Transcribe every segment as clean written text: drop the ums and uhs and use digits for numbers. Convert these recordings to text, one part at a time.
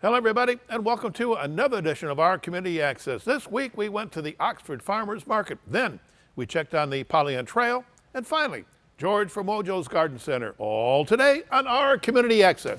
Hello, everybody, and welcome to another edition of our Community Access. This week, we went to the Oxford Farmers Market. Then, we checked on the Pollyant Trail. And finally, George from Mojo's Garden Center. All today on our Community Access.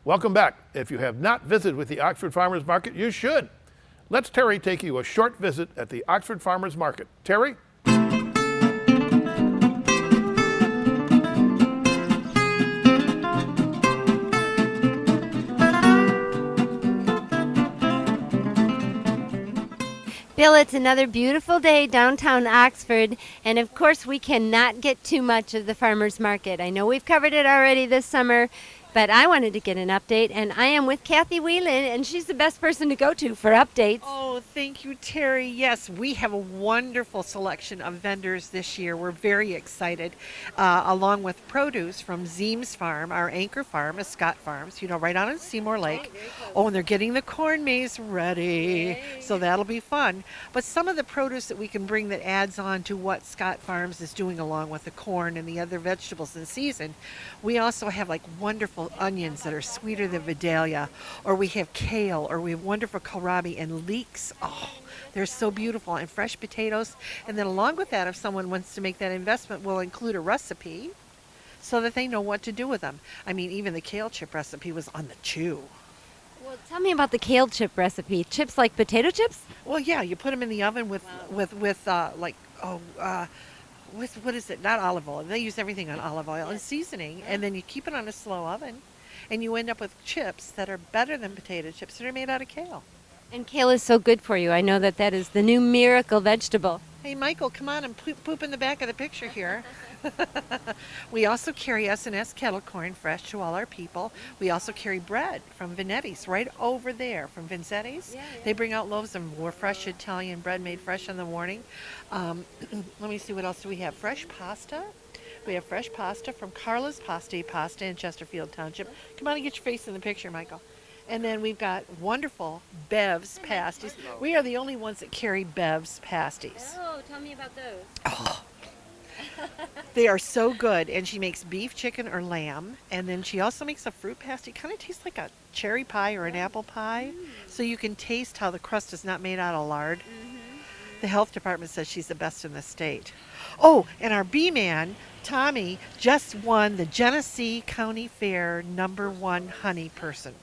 Welcome back. If you have not visited with the Oxford Farmers Market, you should. Let's Terry take you a short visit at the Oxford Farmers Market. Terry? Bill, it's another beautiful day downtown Oxford, and of course we cannot get too much of the farmers market. I know we've covered it already this summer, but I wanted to get an update, and I am with Kathy Whelan, and she's the best person to go to for updates. Oh, thank you, Terry. Yes, we have a wonderful selection of vendors this year. We're very excited, along with produce from Zeem's Farm. Our anchor farm is Scott Farms, right on in Seymour Lake. Oh, and they're getting the corn maze ready, so that'll be fun. But some of the produce that we can bring that adds on to what Scott Farms is doing along with the corn and the other vegetables in season, we also have like wonderful onions that are sweeter than Vidalia, or we have kale, or we have wonderful kohlrabi and leeks. Oh, they're so beautiful, and fresh potatoes. And then along with that, if someone wants to make that investment, we'll include a recipe so that they know what to do with them. I mean, even the kale chip recipe was on the chew. Well, tell me about the kale chip recipe. Chips like potato chips? Well, yeah, you put them in the oven with what is it? Not olive oil. They use everything on olive oil and seasoning, and then you keep it on a slow oven, and you end up with chips that are better than potato chips that are made out of kale. And kale is so good for you. I know that is the new miracle vegetable. Hey, Michael, come on and poop in the back of the picture here. We also carry S&S kettle corn fresh to all our people. We also carry bread from Vinetti's right over there from Vinzetti's. They bring out loaves of more fresh Italian bread made fresh in the morning. Let me see, what else do we have? Fresh pasta. We have fresh pasta from Carla's Pasta in Chesterfield Township. Come on and get your face in the picture, Michael. And then we've got wonderful Bev's pasties. We are the only ones that carry Bev's pasties. Oh, tell me about those. Oh. They are so good, and she makes beef, chicken, or lamb, and then she also makes a fruit pasty. It kind of tastes like a cherry pie or an apple pie, so you can taste how the crust is not made out of lard. The health department says she's the best in the state. Oh, and our bee-man, Tommy, just won the Genesee County Fair #1 honey person.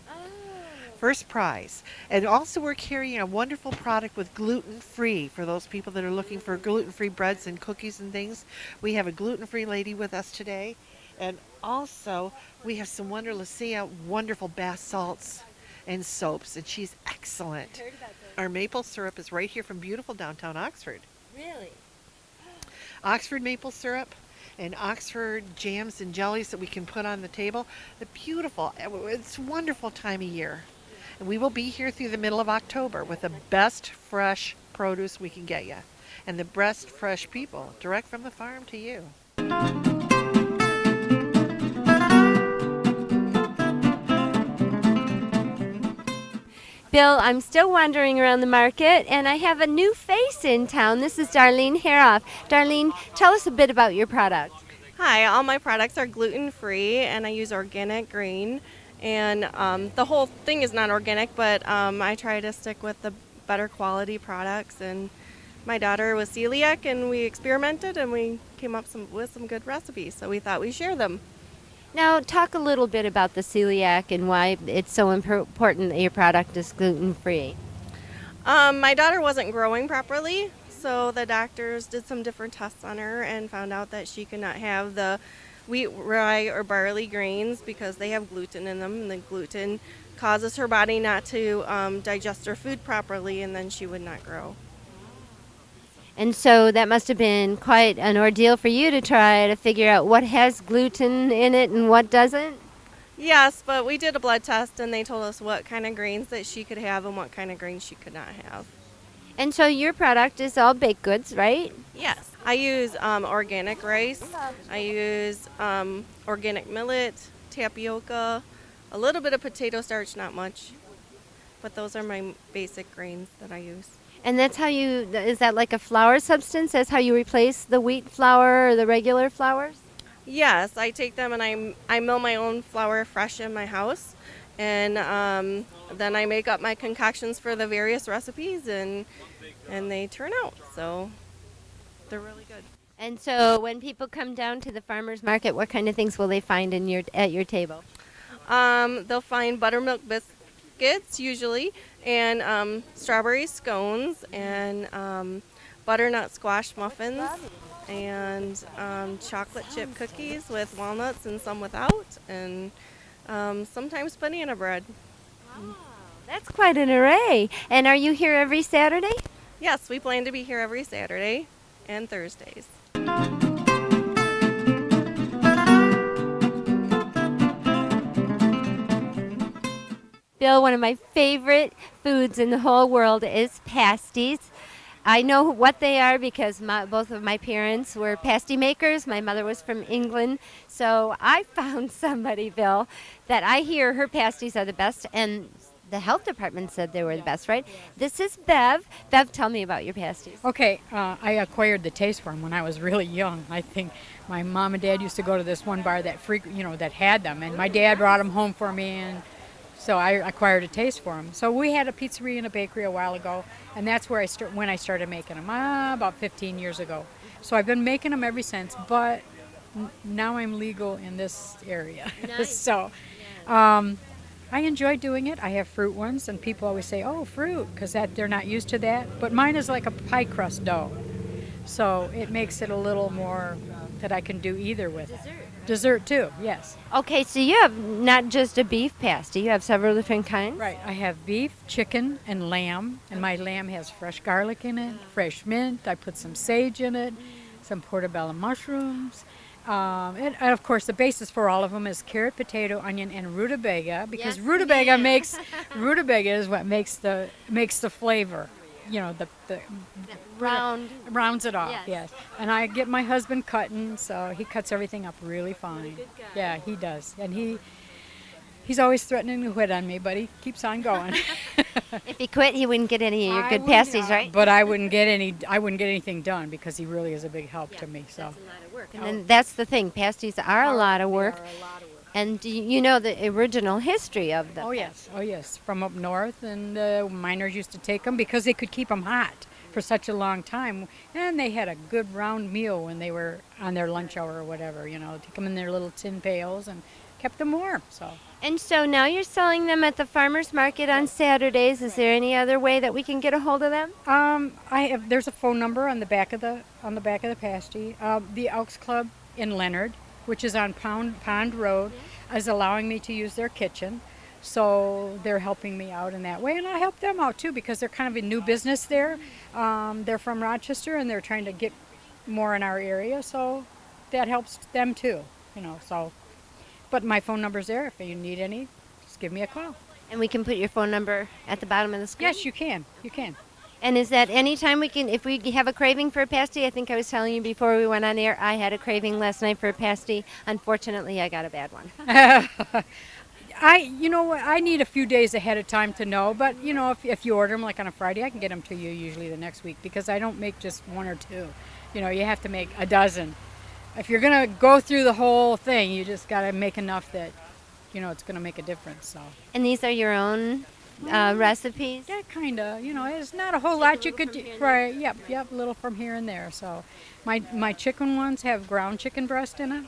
First prize. And also we're carrying a wonderful product with gluten-free for those people that are looking for gluten-free breads and cookies and things. We have a gluten-free lady with us today. And also we have some wonderful bath salts and soaps, and she's excellent. Heard about those. Our maple syrup is right here from beautiful downtown Oxford. Really? Oxford maple syrup and Oxford jams and jellies that we can put on the table. They're beautiful. It's a wonderful time of year. And we will be here through the middle of October with the best fresh produce we can get you. And the best fresh people, direct from the farm to you. Bill, I'm still wandering around the market, and I have a new face in town. This is Darlene Haroff. Darlene, tell us a bit about your product. Hi, all my products are gluten-free, and I use organic grain. And the whole thing is not organic, but I try to stick with the better quality products. And my daughter was celiac, and we experimented, and we came up with some good recipes. So we thought we'd share them. Now, talk a little bit about the celiac and why it's so important that your product is gluten-free. My daughter wasn't growing properly, so the doctors did some different tests on her and found out that she could not have the wheat, rye, or barley grains because they have gluten in them, and the gluten causes her body not to digest her food properly, and then she would not grow. And so that must have been quite an ordeal for you to try to figure out what has gluten in it and what doesn't? Yes, but we did a blood test and they told us what kind of grains that she could have and what kind of grains she could not have. And so your product is all baked goods, right? Yes. I use organic rice. I use organic millet, tapioca, a little bit of potato starch, not much. But those are my basic grains that I use. And that's how is that like a flour substance? That's how you replace the wheat flour or the regular flours? Yes, I take them and I mill my own flour fresh in my house. And then I make up my concoctions for the various recipes and they turn out. So they're really good. And so when people come down to the farmer's market, what kind of things will they find at your table? They'll find buttermilk biscuits usually, and strawberry scones, and butternut squash muffins, and chocolate chip cookies with walnuts and some without, and sometimes banana bread. That's quite an array. And are you here every Saturday? Yes, we plan to be here every Saturday and Thursdays. Bill, one of my favorite foods in the whole world is pasties. I know what they are because both of my parents were pasty makers. My mother was from England. So I found somebody, Bill, that I hear her pasties are the best, and the health department said they were the best, right? This is Bev. Bev, tell me about your pasties. Okay, I acquired the taste for them when I was really young. I think my mom and dad used to go to this one bar that that had them, and my dad brought them home for me, and so I acquired a taste for them. So we had a pizzeria and a bakery a while ago, and that's where when I started making them, about 15 years ago. So I've been making them ever since, but now I'm legal in this area. Nice. So I enjoy doing it. I have fruit ones, and people always say, "Oh, fruit," because they're not used to that. But mine is like a pie crust dough, so it makes it a little more that I can do either with. Dessert too, yes. Okay, so you have not just a beef pasty, you have several different kinds? Right. I have beef, chicken, and lamb, and my lamb has fresh garlic in it, fresh mint. I put some sage in it, some portobello mushrooms. And of course, the basis for all of them is carrot, potato, onion, and rutabaga, because Yes, rutabaga ma'am. rutabaga is what makes the flavor. You know, the rounds it off. Yes. And I get my husband cutting, so he cuts everything up really fine. Good guy. Yeah, he does, and he's always threatening to quit on me, but he keeps on going. If he quit, he wouldn't get any of your I good wouldn't, pasties, right? But I wouldn't get anything done because he really is a big help to me. So. That's a lot of work. And then that's the thing, pasties are a lot of work. And do you know the original history of them? Oh yes, from up north, and the miners used to take them because they could keep them hot for such a long time, and they had a good round meal when they were on their lunch hour or whatever. Take them in their little tin pails and kept them warm. So. And so now you're selling them at the farmers market on Saturdays. Is there any other way that we can get a hold of them? There's a phone number on the back of the pasty. The Elks Club in Leonard, which is on Pond Road, is allowing me to use their kitchen. So they're helping me out in that way, and I help them out too because they're kind of a new business there. They're from Rochester, and they're trying to get more in our area, so that helps them too. So. But my phone number's there. If you need any, just give me a call. And we can put your phone number at the bottom of the screen? Yes, you can. You can. And is that any time we can, if we have a craving for a pasty? I think I was telling you before we went on air, I had a craving last night for a pasty. Unfortunately, I got a bad one. I need a few days ahead of time to know, but if you order them like on a Friday, I can get them to you usually the next week because I don't make just one or two. You have to make a dozen. If you're going to go through the whole thing, you just got to make enough that, it's going to make a difference. So. And these are your own recipes? Yeah, kind of. It's not a whole lot you could do. Right, yep, a little from here and there. So my chicken ones have ground chicken breast in it.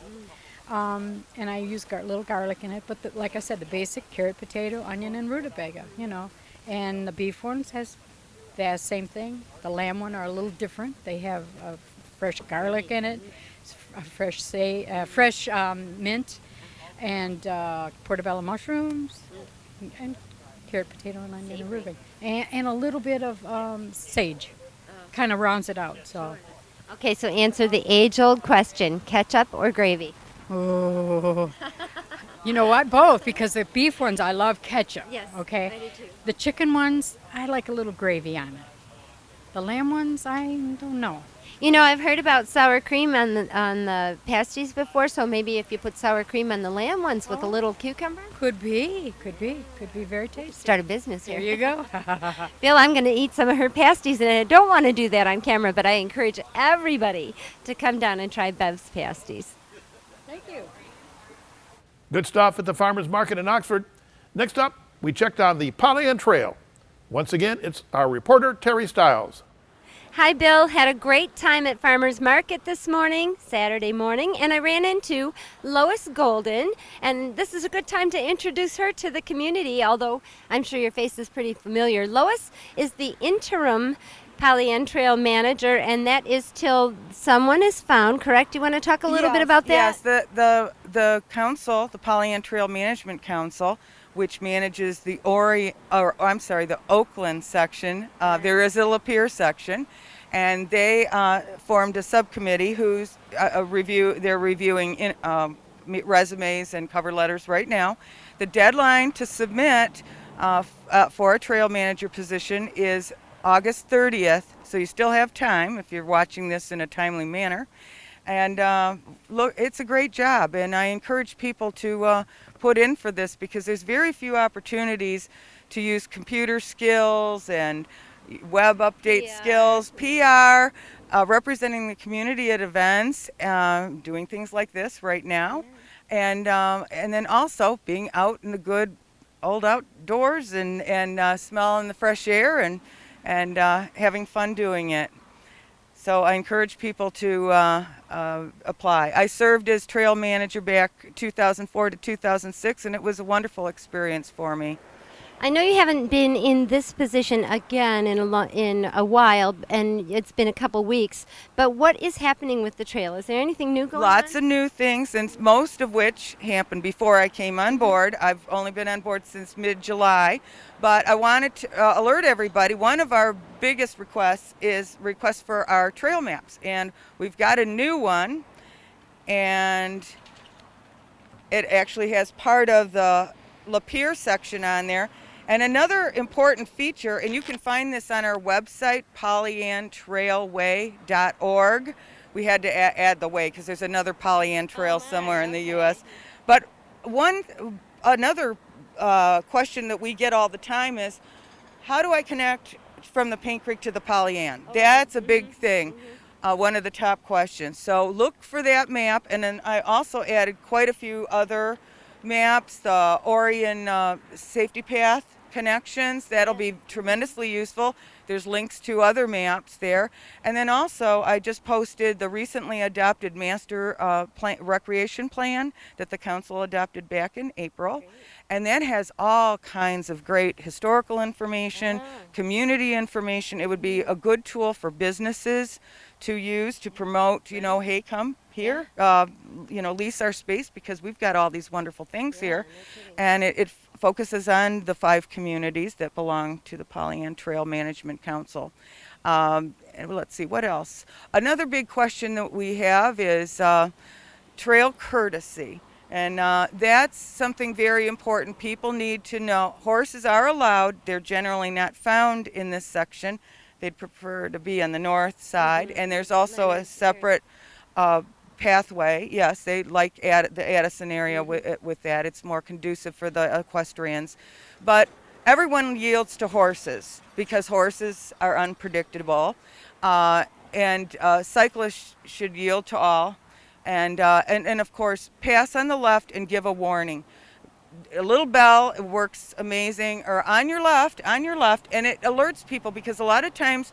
And I use little garlic in it. But like I said, the basic carrot, potato, onion, and rutabaga, And the beef ones has the same thing. The lamb one are a little different. They have fresh garlic in it. Fresh mint and portobello mushrooms and carrot, potato, and onion and rutabaga, and a little bit of sage, kind of rounds it out. So. Okay, so answer the age-old question: ketchup or gravy? Oh, You know what? Both, because the beef ones I love ketchup. Yes, Okay. I do too. The chicken ones I like a little gravy on it. The lamb ones I don't know. You know, I've heard about sour cream on the pasties before, so maybe if you put sour cream on the lamb ones with a little cucumber, Could be, could be very tasty. start a business There here. you go. Bill, I'm going to eat some of her pasties, and I don't want to do that on camera, but I encourage everybody to come down and try Bev's pasties. Thank you. Good stuff at the farmers market in Oxford. Next up, we checked on the Pollyant Trail. Once again, it's our reporter, Terry Stiles. Hi, Bill. Had a great time at Farmers Market this morning, Saturday morning, and I ran into Lois Golden, and this is a good time to introduce her to the community, although I'm sure your face is pretty familiar. Lois is the interim Pollyant Trail manager, and that is till someone is found, correct? You want to talk a little bit about that? Yes, the council, the Pollyant Trail Management Council, which manages the the Oakland section. There is a Lapeer section, and they formed a subcommittee who's they're reviewing resumes and cover letters right now. The deadline to submit for a trail manager position is August 30th, so you still have time if you're watching this in a timely manner. And look, it's a great job, and I encourage people to put in for this because there's very few opportunities to use computer skills and web update skills, PR, representing the community at events, doing things like this right now, and then also being out in the good old outdoors and smelling the fresh air and having fun doing it. So I encourage people to apply. I served as trail manager back 2004 to 2006, and it was a wonderful experience for me. I know you haven't been in this position again in a while, and it's been a couple weeks, but what is happening with the trail? Is there anything new going on? Lots of new things, and most of which happened before I came on board. I've only been on board since mid-July, but I wanted to alert everybody. One of our biggest requests is requests for our trail maps, and we've got a new one, and it actually has part of the Lapeer section on there. And another important feature, and you can find this on our website, pollyanttrailway.org. We had to add the way because there's another Pollyant Trail somewhere in the U.S. But another question that we get all the time is, how do I connect from the Paint Creek to the Pollyant? That's a big thing, one of the top questions. So look for that map, and then I also added quite a few other maps, the Orion safety path connections. That'll be tremendously useful. There's links to other maps there. And then also I just posted the recently adopted master recreation plan that the council adopted back in April. And that has all kinds of great historical information, community information. It would be a good tool for businesses to use to promote, hey, come here, lease our space because we've got all these wonderful things here. And it focuses on the 5 communities that belong to the Pollyant Trail Management Council. And let's see, what else? Another big question that we have is trail courtesy. And that's something very important. People need to know horses are allowed. They're generally not found in this section. They'd prefer to be on the north side. And there's also a separate pathway. Yes, they like the Addison area with that. It's more conducive for the equestrians. But everyone yields to horses because horses are unpredictable. And cyclists should yield to all. And of course, pass on the left and give a warning. A little bell, it works amazing, or on your left, and it alerts people because a lot of times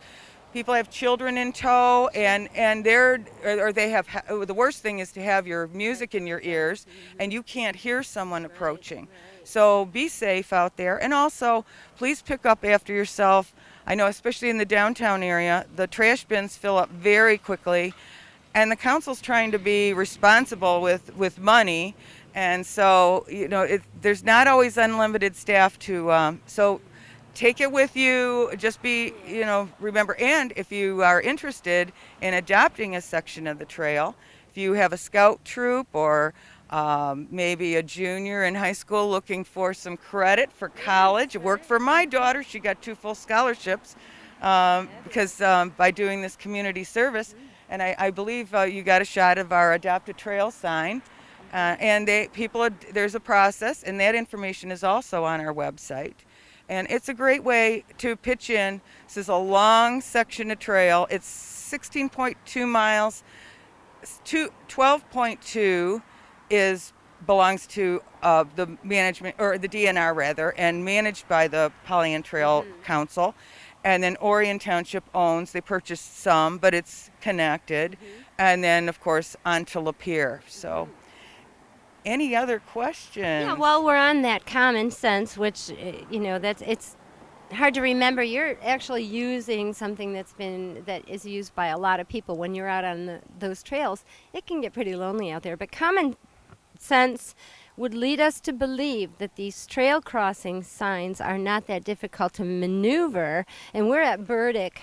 people have children in tow, and they have. The worst thing is to have your music in your ears, and you can't hear someone approaching. So be safe out there, and also please pick up after yourself. I know, especially in the downtown area, the trash bins fill up very quickly, and the council's trying to be responsible with money, and so there's not always unlimited staff to. So take it with you. Just remember. And if you are interested in adopting a section of the trail, if you have a scout troop or maybe a junior in high school looking for some credit for college. It worked for my daughter. She got 2 full scholarships because by doing this community service. And I believe you got a shot of our Adopt a Trail sign. And there's a process, and that information is also on our website. And it's a great way to pitch in. This is a long section of trail. It's 16.2 miles. 12.2 belongs to the management, or the DNR rather, and managed by the Pollyant Trail Council. And then Orion Township owns. They purchased some, but it's connected. And then, of course, on to Lapeer. So, any other questions? Yeah, well, we're on that common sense, which, it's hard to remember. You're actually using something that is used by a lot of people when you're out on those trails. It can get pretty lonely out there, but common sense would lead us to believe that these trail crossing signs are not that difficult to maneuver. And we're at Burdick,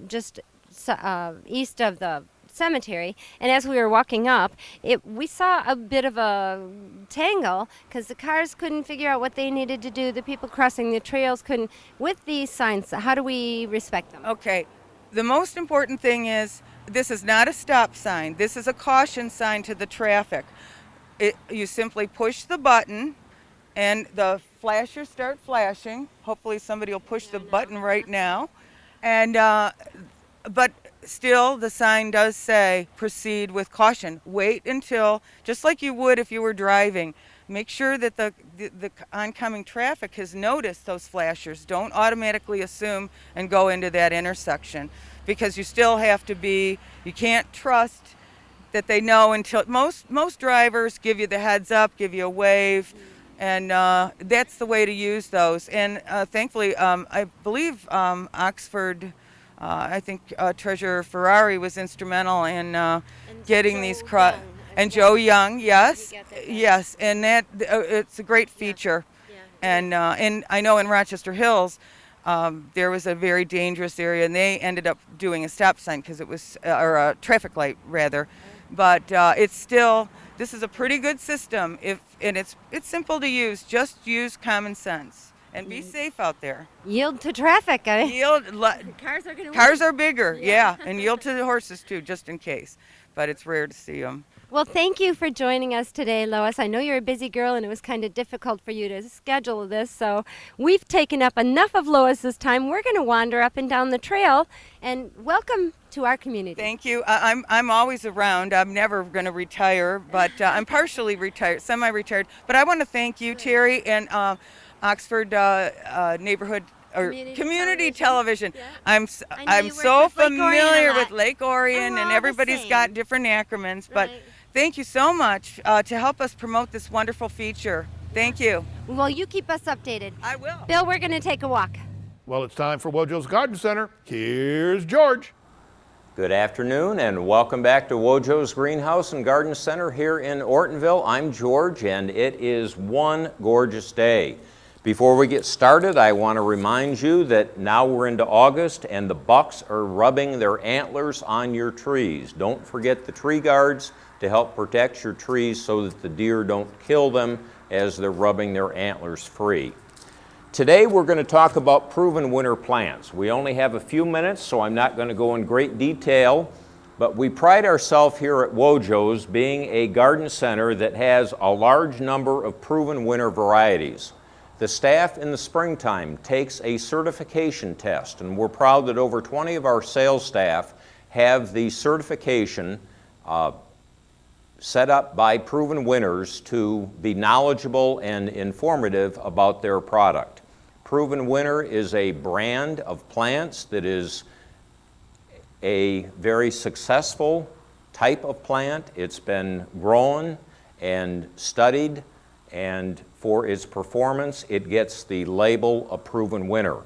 just east of the cemetery, and as we were walking up, we saw a bit of a tangle because the cars couldn't figure out what they needed to do. The people crossing the trails couldn't. With these signs, how do we respect them? Okay, the most important thing is this is not a stop sign. This is a caution sign to the traffic. You simply push the button and the flashers start flashing. Hopefully somebody will push the button right now. And but still, the sign does say proceed with caution. Wait until, just like you would if you were driving, make sure that the oncoming traffic has noticed those flashers. Don't automatically assume and go into that intersection, because you still have to you can't trust that they know until, most drivers give you the heads up, give you a wave, and that's the way to use those. And thankfully, I believe Oxford, I think Treasurer Ferrari was instrumental in getting these and Joe Young, yes, and that it's a great feature. And I know in Rochester Hills there was a very dangerous area, and they ended up doing a stop sign because it was, or a traffic light rather. But it's still, this is a pretty good system. And it's simple to use. Just use common sense. And be safe out there. Yield to traffic. Cars are bigger, yeah. And yield to the horses too, just in case. But it's rare to see them. Well, thank you for joining us today, Lois. I know you're a busy girl, and it was kind of difficult for you to schedule this, so we've taken up enough of Lois's time. We're going to wander up and down the trail, and welcome to our community. Thank you. I'm always around. I'm never going to retire, but I'm partially retired, semi-retired. But I want to thank you, Terry, and Oxford Neighborhood or Community Television. Yeah. I'm so familiar with Lake Orion, and everybody's got different acronyms, but thank you so much to help us promote this wonderful feature. Thank you. Well, you keep us updated. I will. Bill, we're going to take a walk. Well, it's time for Wojo's Garden Center. Here's George. Good afternoon and welcome back to Wojo's Greenhouse and Garden Center here in Ortonville. I'm George, and it is one gorgeous day. Before we get started, I want to remind you that now we're into August and the bucks are rubbing their antlers on your trees. Don't forget the tree guards to help protect your trees so that the deer don't kill them as they're rubbing their antlers free. Today we're going to talk about proven winter plants. We only have a few minutes, so I'm not going to go in great detail, but we pride ourselves here at Wojo's being a garden center that has a large number of proven winter varieties. The staff in the springtime takes a certification test, and we're proud that over 20 of our sales staff have the certification set up by proven winners to be knowledgeable and informative about their product. Proven Winner is a brand of plants that is a very successful type of plant. It's been grown and studied, and for its performance, it gets the label of Proven Winner.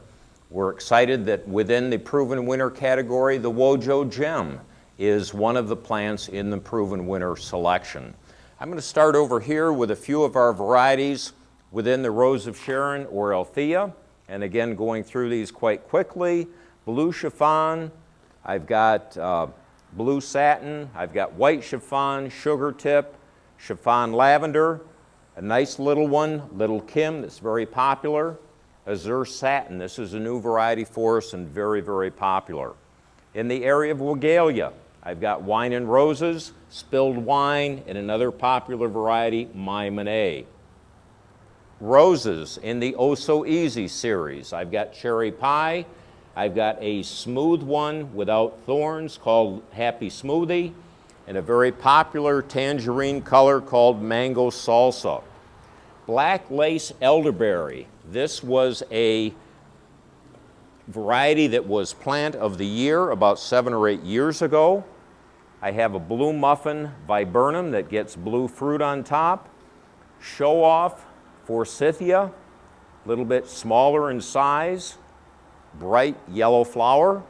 We're excited that within the Proven Winner category, the Wojo Gem is one of the plants in the Proven Winner selection. I'm going to start over here with a few of our varieties within the Rose of Sharon or Althea, and again going through these quite quickly. Blue Chiffon, I've got blue satin, I've got white chiffon, sugar tip, chiffon lavender, a nice little one, Little Kim, that's very popular. Azure satin, this is a new variety for us and very, very popular. In the area of Wegalia, I've got Wine and Roses, Spilled Wine, and another popular variety, My Monet. Roses in the Oh So Easy series, I've got Cherry Pie, I've got a smooth one without thorns called Happy Smoothie, and a very popular tangerine color called Mango Salsa. Black Lace Elderberry, this was a variety that was plant of the year about 7 or 8 years ago. I have a Blue Muffin Viburnum that gets blue fruit on top. Show Off Forsythia, a little bit smaller in size, bright yellow flower.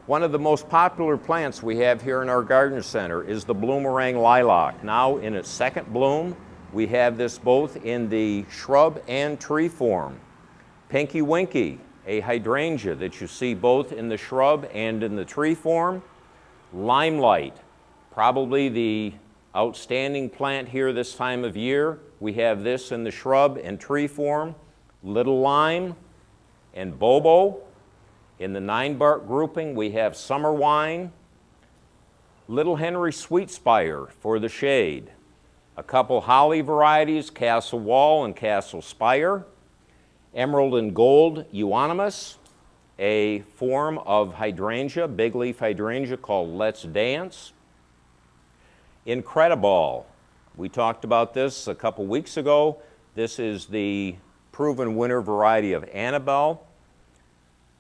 One of the most popular plants we have here in our garden center is the Bloomerang Lilac. Now in its second bloom, we have this both in the shrub and tree form. Pinky Winky, a hydrangea that you see both in the shrub and in the tree form. Limelight, probably the outstanding plant here this time of year. We have this in the shrub and tree form. Little Lime and Bobo. In the 9-bark grouping, we have Summer Wine, Little Henry Sweetspire for the shade, a couple holly varieties, Castle Wall and Castle Spire, Emerald and Gold Euonymus, a form of hydrangea, big leaf hydrangea called Let's Dance. Incredible, we talked about this a couple weeks ago. This is the proven winter variety of Annabelle.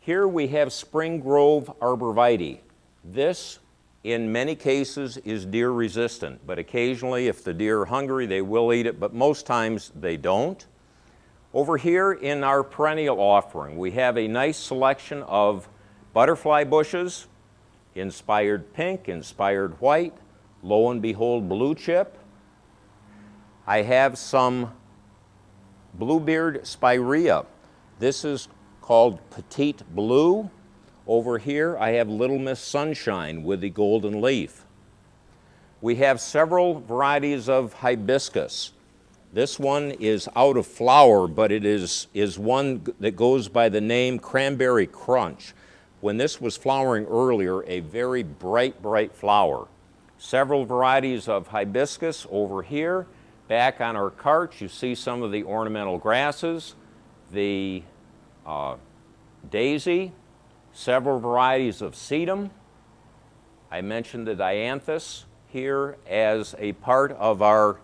Here we have Spring Grove Arborvitae. This, in many cases, is deer resistant, but occasionally if the deer are hungry, they will eat it, but most times they don't. Over here in our perennial offering, we have a nice selection of butterfly bushes, inspired pink, inspired white, lo and behold blue chip. I have some Bluebeard Spirea. This is called Petite Blue. Over here I have Little Miss Sunshine with the golden leaf. We have several varieties of hibiscus. This one is out of flower, but it is one that goes by the name Cranberry Crunch. When this was flowering earlier, a very bright, bright flower. Several varieties of hibiscus over here. Back on our cart, you see some of the ornamental grasses, the daisy, several varieties of sedum. I mentioned the dianthus here as a part of our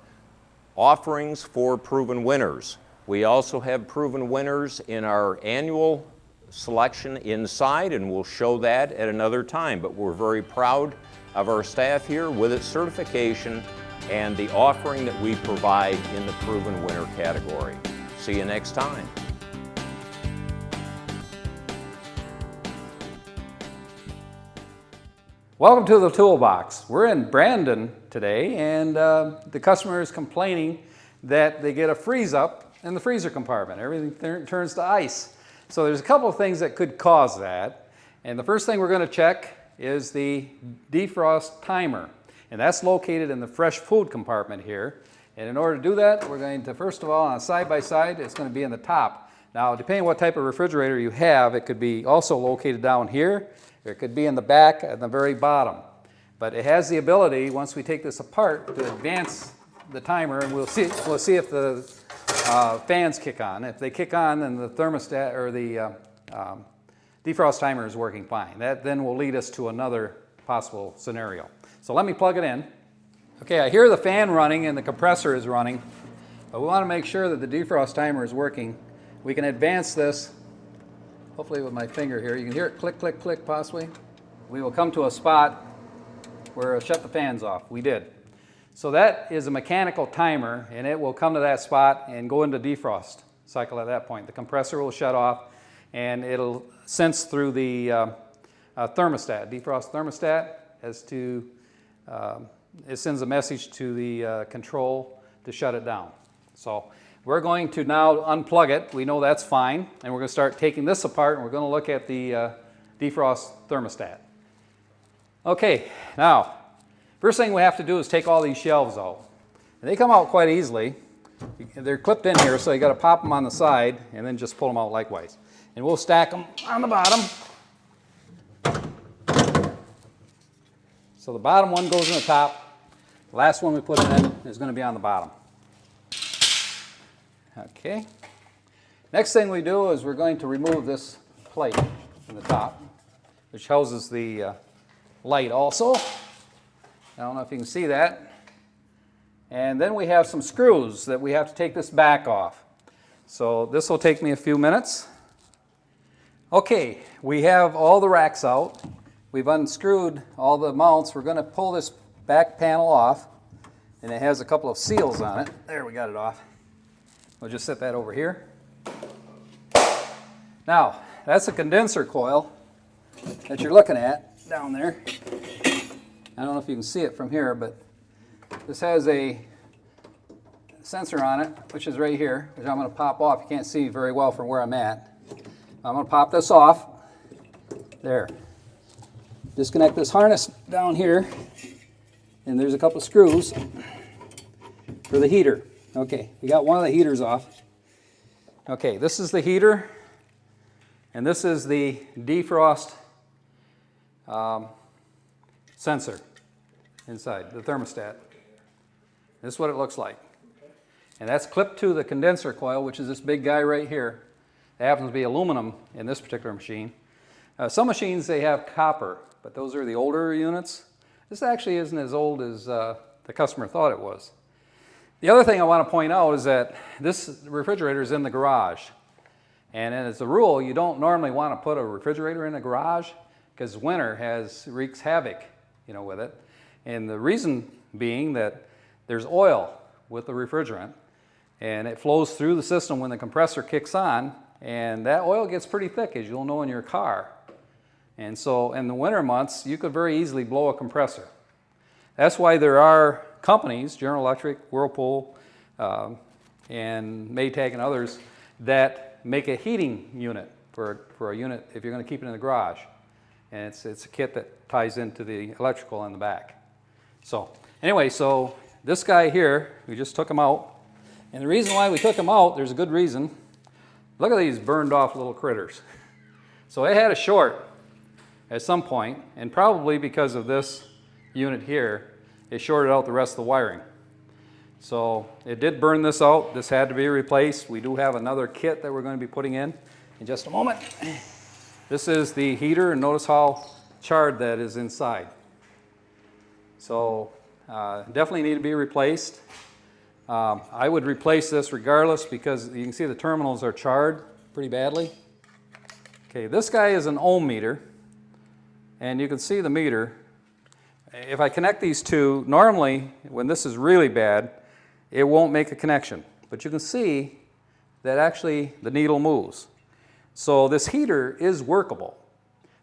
offerings for proven winners. We also have proven winners in our annual selection inside, and we'll show that at another time, but we're very proud of our staff here with its certification and the offering that we provide in the proven winner category. See you next time. Welcome to the Toolbox. We're in Brandon today, and the customer is complaining that they get a freeze up in the freezer compartment. Everything turns to ice. So there's a couple of things that could cause that. And the first thing we're going to check is the defrost timer. And that's located in the fresh food compartment here. And in order to do that, we're going to, first of all, on a side-by-side, it's going to be in the top. Now, depending on what type of refrigerator you have, it could be also located down here. It could be in the back at the very bottom. But it has the ability, once we take this apart, to advance the timer, and we'll see if the fans kick on. If they kick on, then the thermostat or the defrost timer is working fine. That then will lead us to another possible scenario. So let me plug it in. Okay, I hear the fan running and the compressor is running, but we want to make sure that the defrost timer is working. We can advance this, hopefully with my finger here. You can hear it click, click, click possibly. We will come to a spot where it'll shut the fans off. We did. So that is a mechanical timer, and it will come to that spot and go into defrost cycle at that point. The compressor will shut off, and it'll sense through the thermostat, defrost thermostat, as to it sends a message to the control to shut it down. So we're going to now unplug it. We know that's fine, and we're going to start taking this apart, and we're going to look at the defrost thermostat. Okay, now, first thing we have to do is take all these shelves out. And they come out quite easily. They're clipped in here, so you got to pop them on the side and then just pull them out likewise. And we'll stack them on the bottom. So the bottom one goes in the top. The last one we put in is going to be on the bottom. Okay. Next thing we do is we're going to remove this plate from the top, which houses the light also. I don't know if you can see that. And then we have some screws that we have to take this back off. So this will take me a few minutes. Okay, we have all the racks out. We've unscrewed all the mounts. We're going to pull this back panel off, and it has a couple of seals on it. There, we got it off. We'll just set that over here. Now, that's a condenser coil that you're looking at down there. I don't know if you can see it from here, but this has a sensor on it, which is right here, which I'm going to pop off. You can't see very well from where I'm at. I'm going to pop this off. There. Disconnect this harness down here, and there's a couple of screws for the heater. Okay, we got one of the heaters off. Okay, this is the heater, and this is the defrost sensor inside, the thermostat. This is what it looks like. And that's clipped to the condenser coil, which is this big guy right here. It happens to be aluminum in this particular machine. Some machines, they have copper, but those are the older units. This actually isn't as old as the customer thought it was. The other thing I want to point out is that this refrigerator is in the garage. And as a rule, you don't normally want to put a refrigerator in a garage because winter wreaks havoc, with it. And the reason being that there's oil with the refrigerant, and it flows through the system when the compressor kicks on, and that oil gets pretty thick, as you'll know in your car. And so in the winter months, you could very easily blow a compressor. That's why there are companies, General Electric, Whirlpool, and Maytag and others, that make a heating unit for a unit if you're going to keep it in the garage. And it's a kit that ties into the electrical in the back. So anyway, so this guy here, we just took him out. And the reason why we took him out, there's a good reason. Look at these burned off little critters. So it had a short at some point, and probably because of this unit here, it shorted out the rest of the wiring. So it did burn this out. This had to be replaced. We do have another kit that we're going to be putting in just a moment. This is the heater, and notice how charred that is inside. So definitely need to be replaced. I would replace this regardless because you can see the terminals are charred pretty badly. Okay, this guy is an ohm meter, and you can see the meter. If I connect these two, normally when this is really bad, it won't make a connection. But you can see that actually the needle moves. So this heater is workable,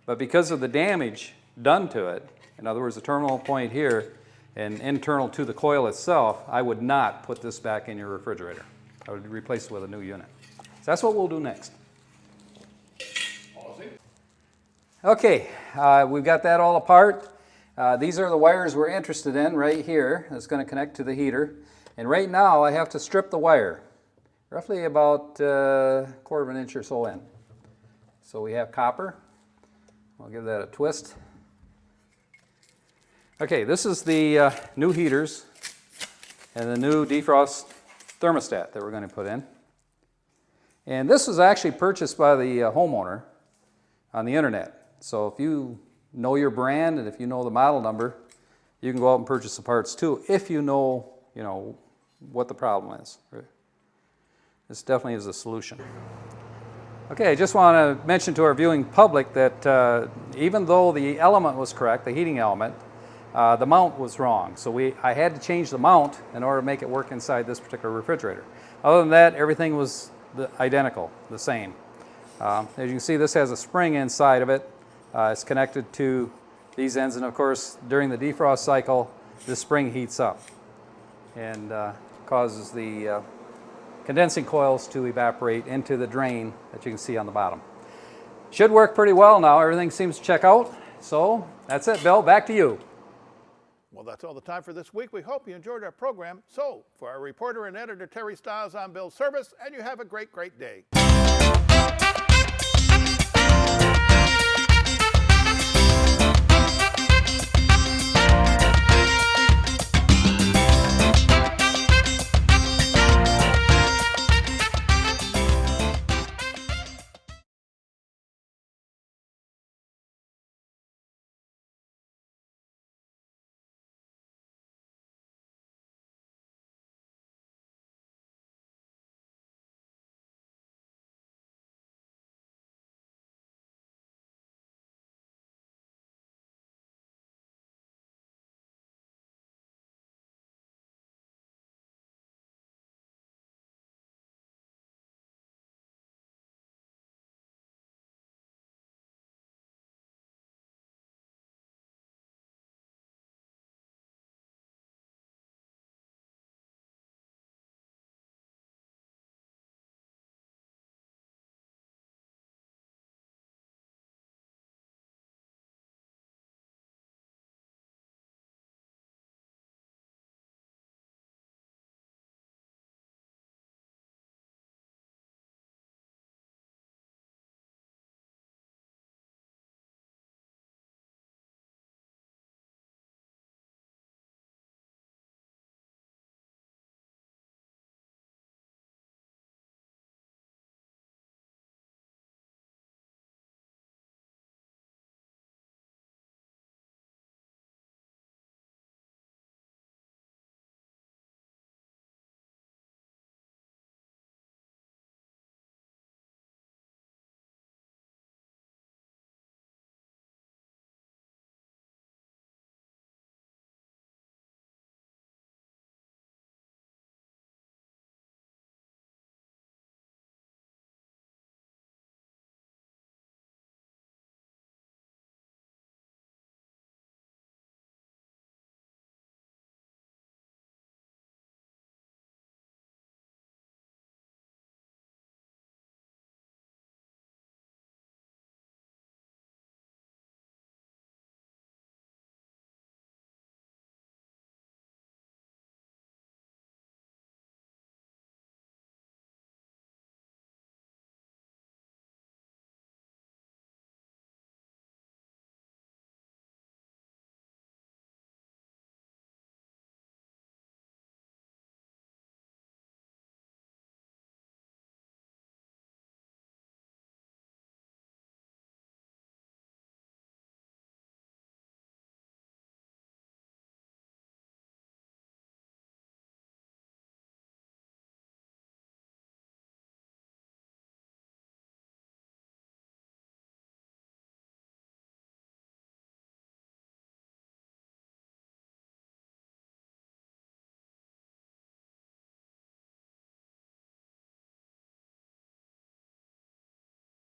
but because of the damage done to it, in other words, the terminal point here and internal to the coil itself, I would not put this back in your refrigerator. I would replace it with a new unit. So that's what we'll do next. Okay, we've got that all apart. These are the wires we're interested in right here. That's going to connect to the heater. And right now I have to strip the wire, roughly about a quarter of an inch or so in. So we have copper. I'll give that a twist. Okay, this is the new heaters and the new defrost thermostat that we're going to put in. And this was actually purchased by the homeowner on the internet. So if you know your brand and if you know the model number, you can go out and purchase the parts too, if you know, what the problem is. This definitely is a solution. Okay, I just want to mention to our viewing public that even though the element was correct, the heating element, the mount was wrong. So I had to change the mount in order to make it work inside this particular refrigerator. Other than that, everything was identical, the same. As you can see, this has a spring inside of it. It's connected to these ends, and of course, during the defrost cycle, this spring heats up and causes the condensing coils to evaporate into the drain that you can see on the bottom. Should work pretty well now. Everything seems to check out. So that's it, Bill. Back to you. Well, that's all the time for this week. We hope you enjoyed our program. So, for our reporter and editor Terry Stiles, I'm Bill Service, and you have a great, great day.